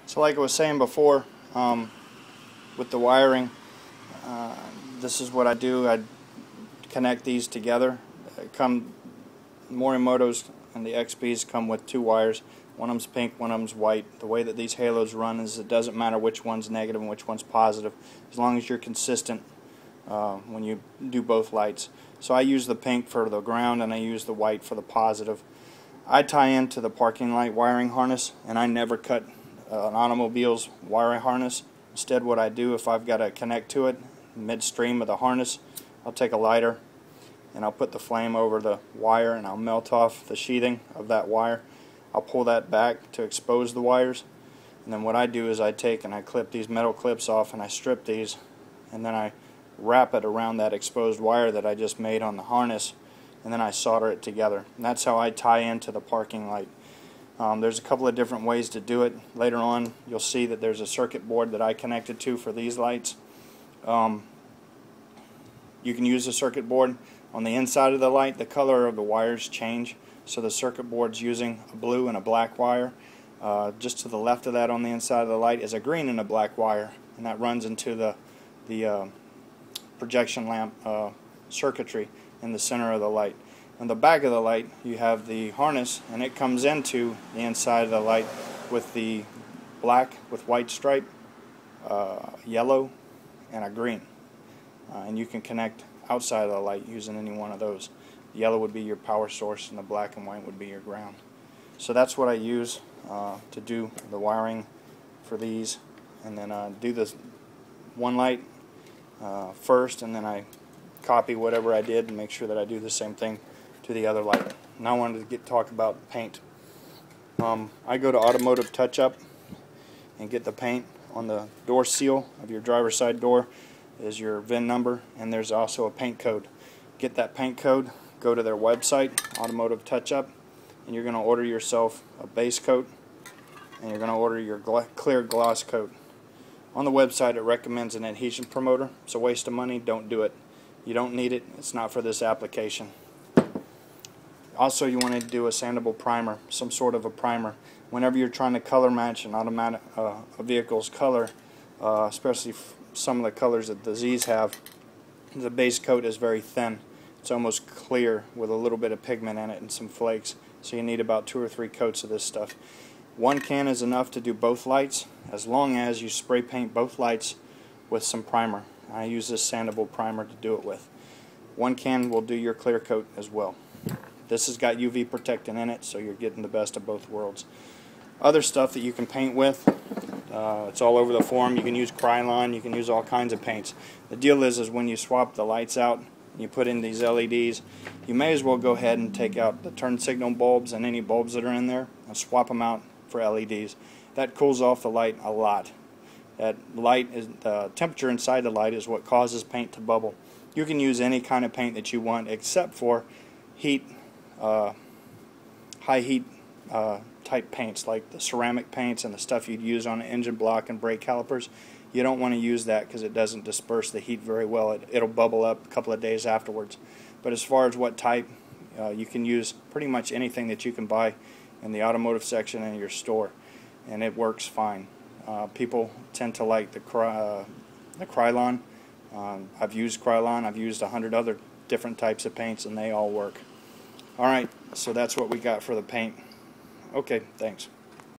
So like I was saying before, with the wiring, this is what I do. I connect these together. Morimoto's and the XBs come with two wires. One of them's pink, one of them's white. The way that these halos run is it doesn't matter which one's negative and which one's positive, as long as you're consistent when you do both lights. So I use the pink for the ground and I use the white for the positive. I tie into the parking light wiring harness, and I never cut an automobile's wiring harness. Instead, what I do, if I've got to connect to it midstream of the harness, I'll take a lighter and I'll put the flame over the wire and I'll melt off the sheathing of that wire. I'll pull that back to expose the wires, and then what I do is I take and I clip these metal clips off and I strip these, and then I wrap it around that exposed wire that I just made on the harness, and then I solder it together. And that's how I tie into the parking light. There's a couple of different ways to do it. Later on you'll see that there's a circuit board that I connected to for these lights. You can use the circuit board. On the inside of the light, the color of the wires change, so the circuit board's using a blue and a black wire. Just to the left of that on the inside of the light is a green and a black wire, and that runs into the projection lamp circuitry in the center of the light. On the back of the light you have the harness, and it comes into the inside of the light with the black with white stripe, yellow, and a green. And you can connect outside of the light using any one of those. The yellow would be your power source and the black and white would be your ground. So that's what I use to do the wiring for these, and then do this one light first, and then I copy whatever I did and make sure that I do the same thing to the other light. Now I wanted to talk about paint. I go to Automotive Touch-Up and get the paint. On the door seal of your driver's side door is your VIN number, and there's also a paint code. Get that paint code, go to their website, Automotive Touch-Up, and you're going to order yourself a base coat, and you're going to order your clear gloss coat. On the website it recommends an adhesion promoter. It's a waste of money. Don't do it. You don't need it. It's not for this application. Also, you want to do a sandable primer, some sort of a primer. Whenever you're trying to color match an automatic a vehicle's color, especially some of the colors that the Z's have, the base coat is very thin. It's almost clear with a little bit of pigment in it and some flakes. So you need about 2 or 3 coats of this stuff. One can is enough to do both lights, as long as you spray paint both lights with some primer. I use this sandable primer to do it with. One can will do your clear coat as well. This has got UV protectant in it, so you're getting the best of both worlds. Other stuff that you can paint with, it's all over the forum. You can use Krylon, you can use all kinds of paints. The deal is when you swap the lights out and you put in these LEDs, you may as well go ahead and take out the turn signal bulbs and any bulbs that are in there and swap them out for LEDs. That cools off the light a lot. That light is the temperature inside the light is what causes paint to bubble. You can use any kind of paint that you want except for heat, high heat type paints like the ceramic paints and the stuff you'd use on an engine block and brake calipers. You don't want to use that because it doesn't disperse the heat very well. It'll bubble up a couple of days afterwards. But as far as what type, you can use pretty much anything that you can buy in the automotive section in your store, and it works fine. People tend to like the Krylon. I've used Krylon. I've used 100 other different types of paints, and they all work. Alright, so that's what we got for the paint. Okay, thanks.